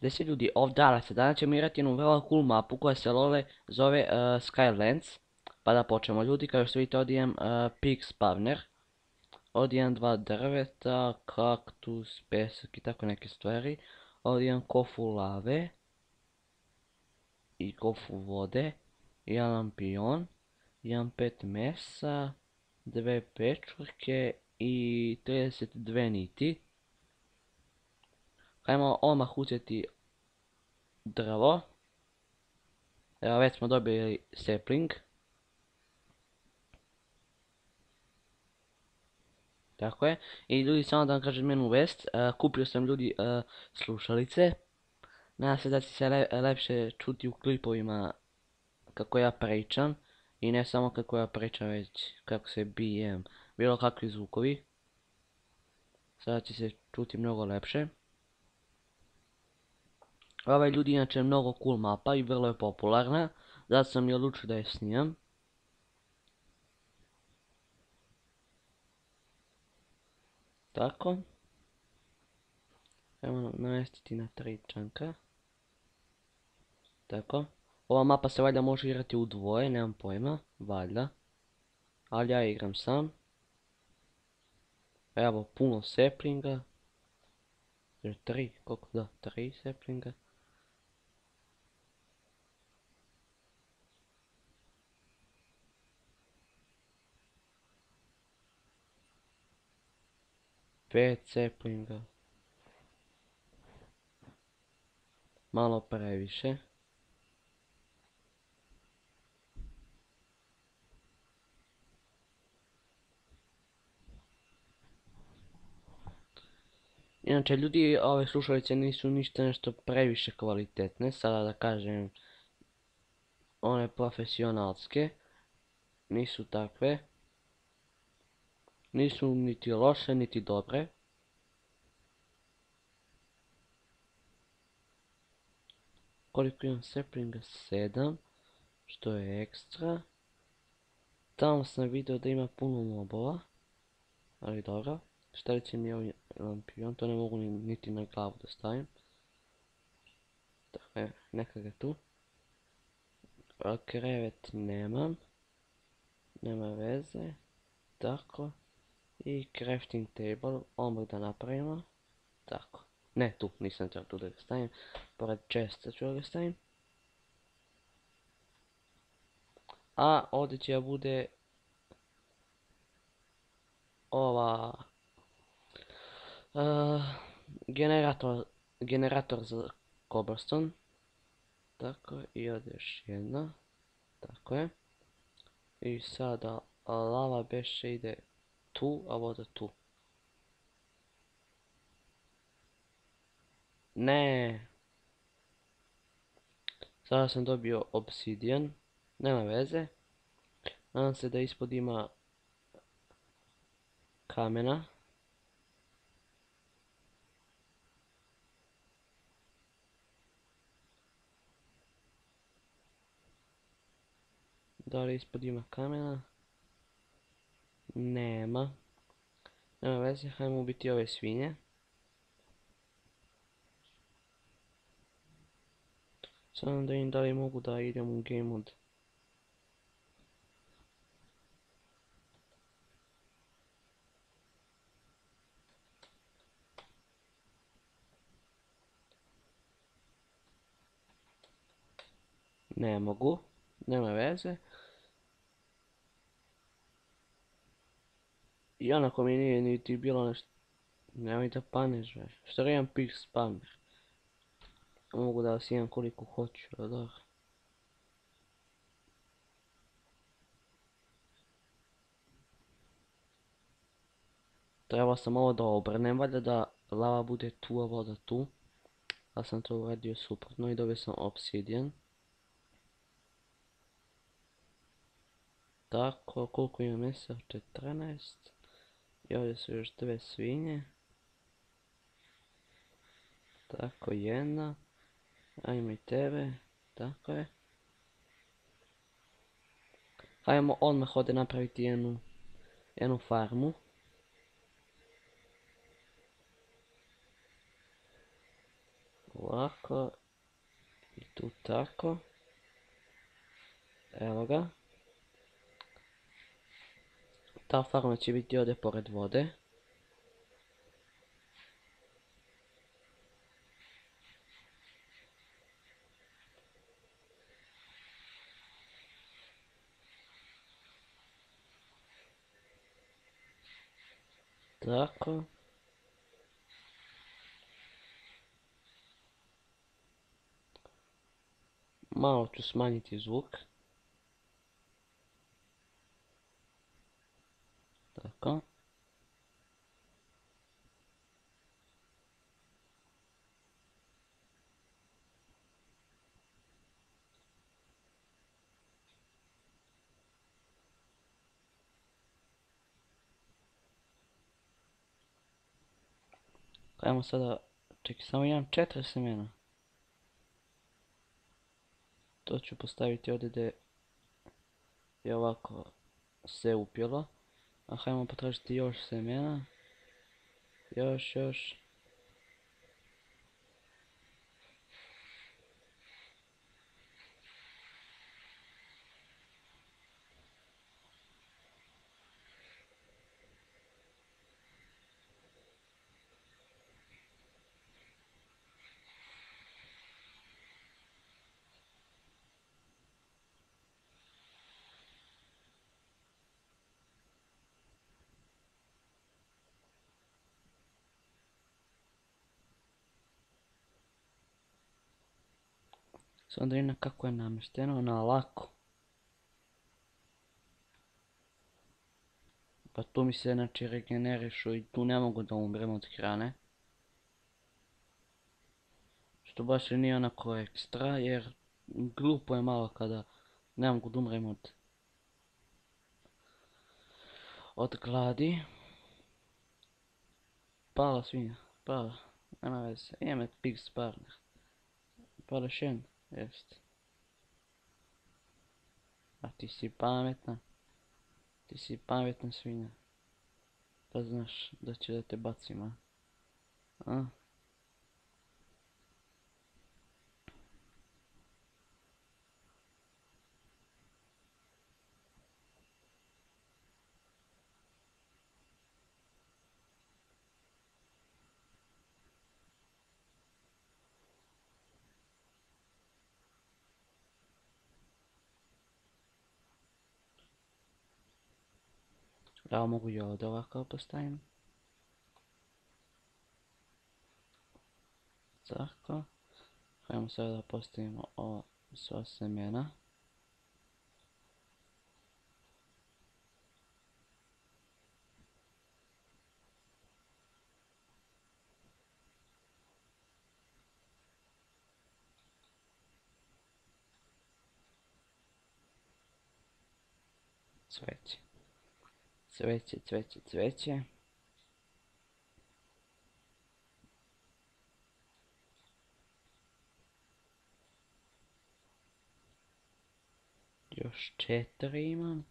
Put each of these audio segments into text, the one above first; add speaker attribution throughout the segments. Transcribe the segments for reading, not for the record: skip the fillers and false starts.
Speaker 1: 10 ljudi, ovdje se danas ćemo igrati jednu vrlo cool mapu koja se zove Skylands. Pa da počnemo ljudi, kao što vidite ovdje imam pig spawner. Ovdje imam dva drveta, kaktus, pesak i tako neke stvari. Ovdje imam kofu lave i kofu vode. Jedan lampion, imam 5 mesa, 2 pečurke i 32 niti. Hajmo odmah uzeti drvo. Evo već smo dobili sapling. Tako je. I ljudi, samo da vam kažem jednu vest. Kupio sam ljudi slušalice. Nadam se da će se lepše čuti u klipovima kako ja pričam. I ne samo kako ja pričam, već kako se bijem. Bilo kakvi zvukovi. Sada će se čuti mnogo lepše. Ova je ljudi inače mnogo cool mapa i vrlo je popularna. Zato sam i odlučio da je snimam. Tako. Ajmo namestiti na 3 čanka. Tako. Ova mapa se valjda može igrati u dvoje, nemam pojma. Valjda. Ali ja igram sam. Evo puno saplinga. 3, koliko da? 3 saplinga. Pet saplinga. Malo previše. Inače ljudi, ove slušalice nisu ništa nešto previše kvalitetne. Sada da kažem, one profesionalske. Nisu takve. Nisu niti loše, niti dobre. Koliko imam saplinga? 7. Što je ekstra. Tamo sam vidio da ima puno mobova. Ali dobro. Šta li će mi ovaj lampion? To ne mogu niti na glavu da stavim. Tako je, neka ga tu. Krevet nemam. Nema veze. Tako. I crafting table. Odmah da napravimo. Tako. Ne, tu, nisam trebao tu da ga stavim. Pored chesta ću da ga stavim. A ovdje će da bude ova generator za cobblestone. Tako, i ovdje još jedna. Tako je. I sada lava beše ide tu, a voda tu. Ne. Sada sam dobio obsidian. Nema veze. Nadam se da ispod ima kamena. Da li ispod ima kamena? Nema. Nema veze, hajmo ubiti ove svinje. Samo da im da li mogu da idem u game mode. Ne mogu. Nema veze. I onako mi nije niti bilo nešto. Nemoj da paneš, već. Što imam pig spawner. Mogu da vas imam koliko hoću, ali dobro. Trebao sam ovo da obrnem, valjda da lava bude tu, a voda tu. Ali sam to uradio suprotno i dobio sam obsidian. Tako, koliko ima mesa? 14. I ovdje su još dve svinje. Tako, jedna. Ajmo i tebe. Tako je. Hajmo odmah ovdje napraviti jednu farmu. Ovako. I tu tako. Evo ga. Ta farma će biti ovdje pored vode. Tako. Malo ću smanjiti zvuk. Tako. Ajmo sada, čekaj, samo imam 4 semena. To ću postaviti ovdje gdje je ovako se upjelo. A hajmo potražiti još semena. Još. Sad da vidim kako je namješteno, na lako. Pa tu mi se znači regenerišu i tu ne mogu da umrem od hrane. Što baš i nije onako ekstra, jer glupo je malo kada ne mogu da umrem od gladi. Pala svinja, pala, nema veze, imam pig spawner. Pala šen, jest. A ti si pametna svinja. Pa znaš da će da te bacim, a? Ja mogu i ovdje ovako postavim. Tako. Hajmo sada da postavimo ova sva semena. Cveće. Cveće. Još 4 imam.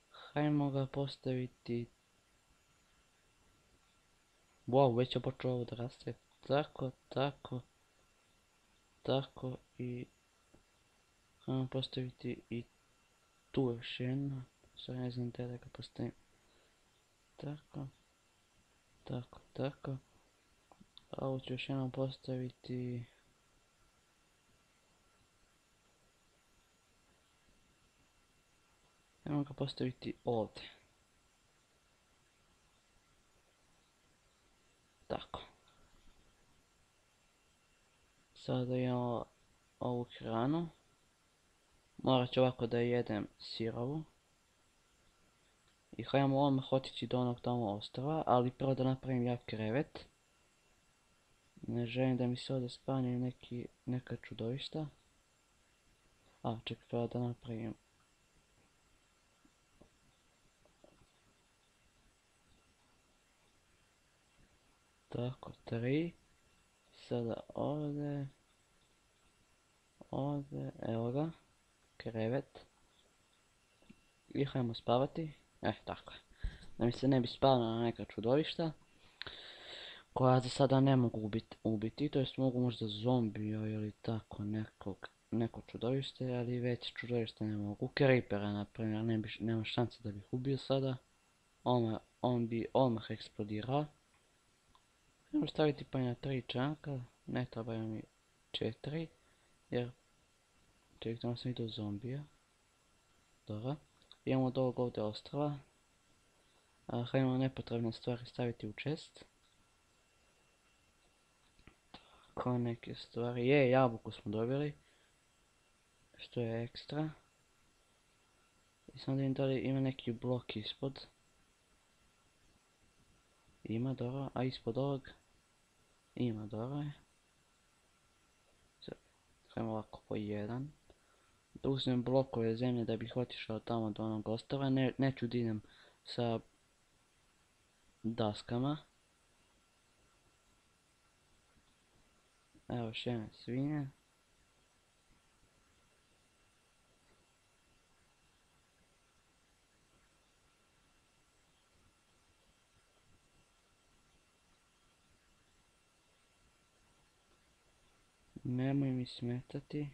Speaker 1: Hajmo ga postaviti. Wow, već je počeo ovo da raste. Tako i... Hajmo postaviti i tu još jedno. Sad ne znam gdje da ga postavim. Tako. A ovo ću još jednom postaviti... Ajmo ga postaviti ovdje. Tako. Sada imamo ovu hranu. Morat ću ovako da jedem sirovu. I hajmo odmah otići do onog tamo ostrva, ali prvo da napravim ja krevet. Ne želim da mi se ovdje spavnju neka čudovišta. A, čekaj, prvo da napravim. Tako, 3. Sada ovdje. Evo ga. Krevet. I hajmo spavati. Tako je. Da mi se ne bi spavno na neka čudovišta. koja za sada ne mogu ubiti, to jest mogu možda zombija ili tako neko čudovište, ali već čudovište ne mogu. Creepera, na primjer, nema šanse da bih ubio sada. On bi odmah eksplodirao. Možemo staviti pa i na 3 čanka, ne trebaju mi 4, jer čekaj, tamo sam vidio zombija. Dobro. Imamo od ovog ovdje ostrova. Hajdemo nepotrebne stvari staviti u chest. Ko neke stvari, jabuku smo dobili. Što je ekstra. I sam da im da li ima neki blok ispod. Ima, dobro, a ispod ovog? Ima, dobro je. Hajdemo ovako po jedan. Da uzmem blokove zemlje da bih otišao tamo do onog ostrova. Neću da idem sa daskama. Evo još jedne svinje. Nemoj mi smetati.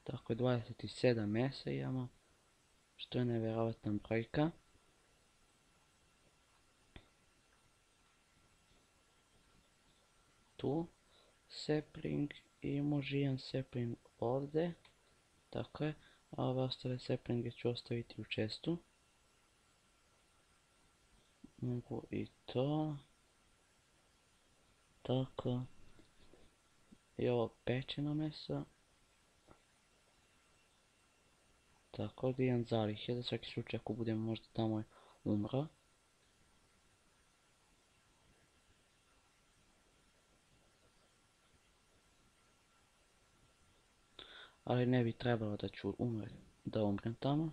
Speaker 1: Tako 27 mesa imamo. Što je nevjerovatna brojka. Tu. Sapling. I može jedan sapling ovdje. Tako je. A ove ostale saplinge ću ostaviti u chestu. Mogu i to. Tako. I ovo pečeno meso. Tako, ovdje imam zalihe, za svaki slučaj ako budem možda tamo umro. Ali ne bi trebalo da ću umrem tamo.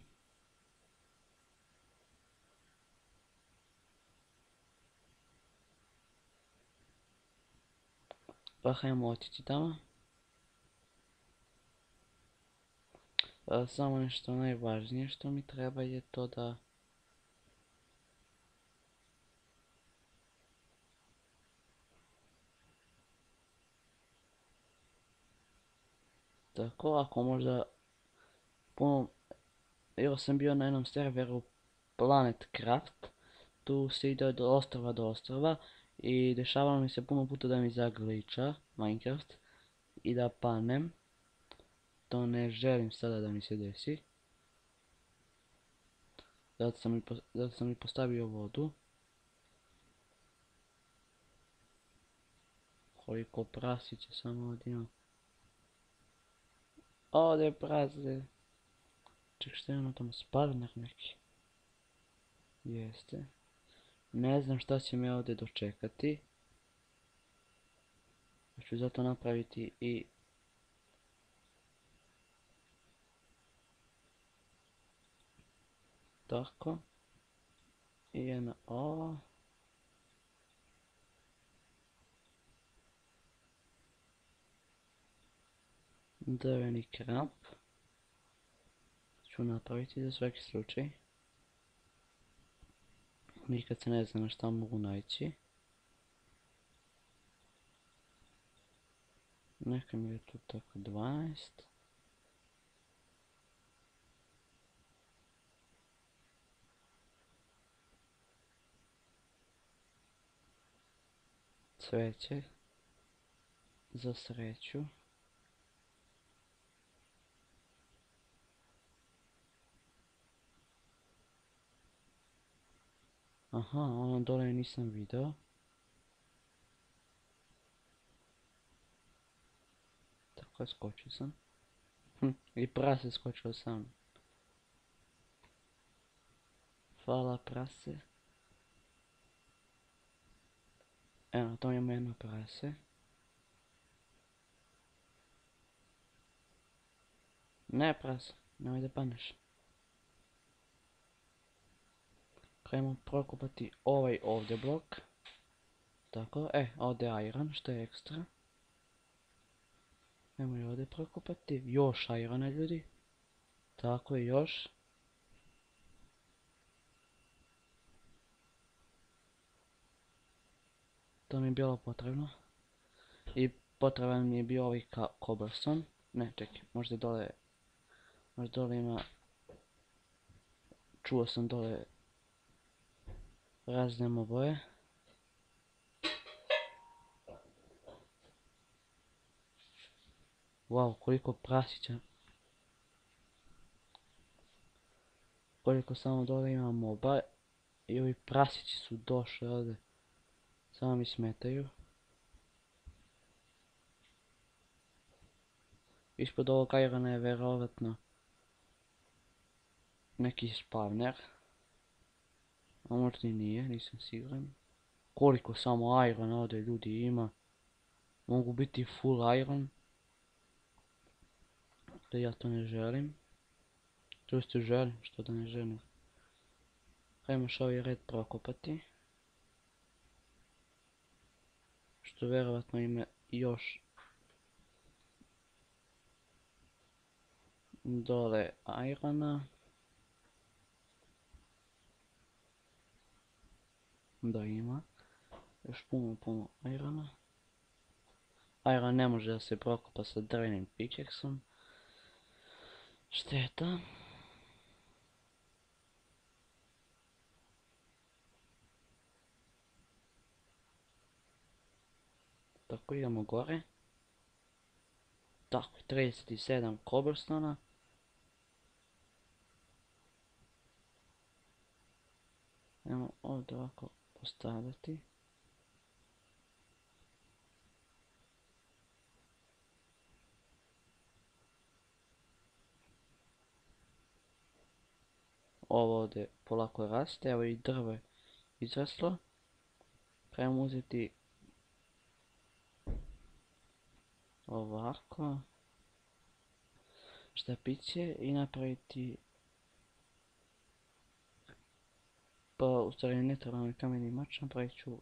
Speaker 1: Pa hajmo otići tamo. Samo nešto najvažnije što mi treba je to da... Tako, ako možda... Puno... Evo sam bio na jednom serveru Planet Craft. Tu se ide od ostrva do ostrva. I dešavalo mi se puno puta da mi zagliča Minecraft. I da panem. To ne želim sada da mi se desi. Zato sam i postavio vodu. Koliko prasića samo odimo. Ovdje praze. Ček, što je ono tamo, spavner neki? Jeste. Ne znam šta će me ovdje dočekati. Ću zato napraviti i... Tako. I jedno ovo. Drveni kramp. Ću napraviti za svaki slučaj. Nikad se ne zna na šta mogu naići. Neka mi je tu tako 12. Cveće. Za sreću. Aha, ono dole nisam video. Tako je, skočio sam. I prase skočio sam. Hvala prase. Evo, to imamo jedno prase. Ne prase, nemoj da paneš. Trebamo prokopati ovaj ovdje blok. Tako, ovdje je iron, što je ekstra. Nemoj ovdje prokopati, još irona ljudi. Tako je, još. To mi je bilo potrebno. I potreban mi je bio ovaj cobblestone. Ne, čekaj, možda dole ima, čuo sam dole razne mobove. Wow, koliko prasića. Koliko samo dole ima moba. I ovi prasići su došli ovdje. Samo mi smetaju. Ispod ovog irona je vjerovatno neki spawner. A možda i nije, nisam siguran. Koliko samo irona ovdje ljudi ima. Mogu biti full iron. Da ja to ne želim. To isto želim, što da ne želim. Hajmo još ovaj red prokopati. Što vjerovatno ima još dole irona. Da ima. Još puno irona. Iron ne može da se prokopa sa drvenim pickaxeom. Šteta. Tako idemo gore. Tako, 37 cobblestona. Idemo ovdje ovako postaviti. Ovo ovdje polako raste, evo i drvo je izraslo. Trebamo uzeti ovako štapiće i napraviti, pa u stvari ne treba mi kameni mač, napravit ću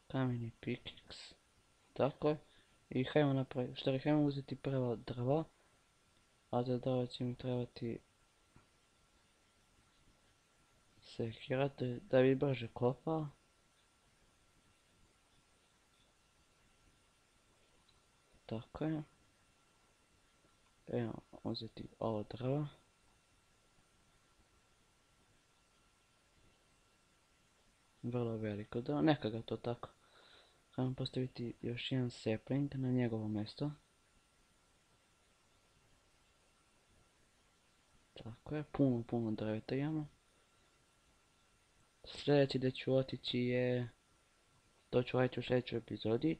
Speaker 1: kameni pickaxe, tako je. I hajmo napraviti, hajmo uzeti prvo drvo, a za drvo će mi trebati sekira da bi brže kopao. Tako je. Evo, uzeti ovo drvo. Vrlo veliko drvo, neka ga to tako. Hajmo postaviti još jedan sapling na njegovo mjesto. Tako je, puno drveta imamo. Sljedeći da ću otići je, to ću raditi u sljedećoj epizodi.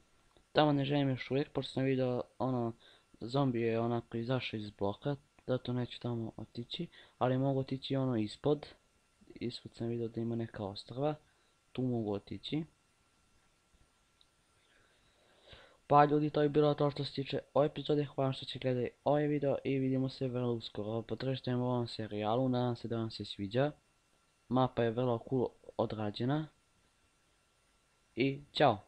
Speaker 1: Tamo ne želim još uvijek, pošto sam vidio ono, zombi je onako izašao iz bloka, zato neću tamo otići, ali mogu otići ono ispod. Ispod sam vidio da ima neka ostrva, tu mogu otići. Pa ljudi, to je bilo to što se tiče ove epizode, hvala što će gledati ovaj video i vidimo se vrlo uskoro. Podržite me u ovom serijalu, nadam se da vam se sviđa. Mapa je vrlo cool odrađena. I ćao!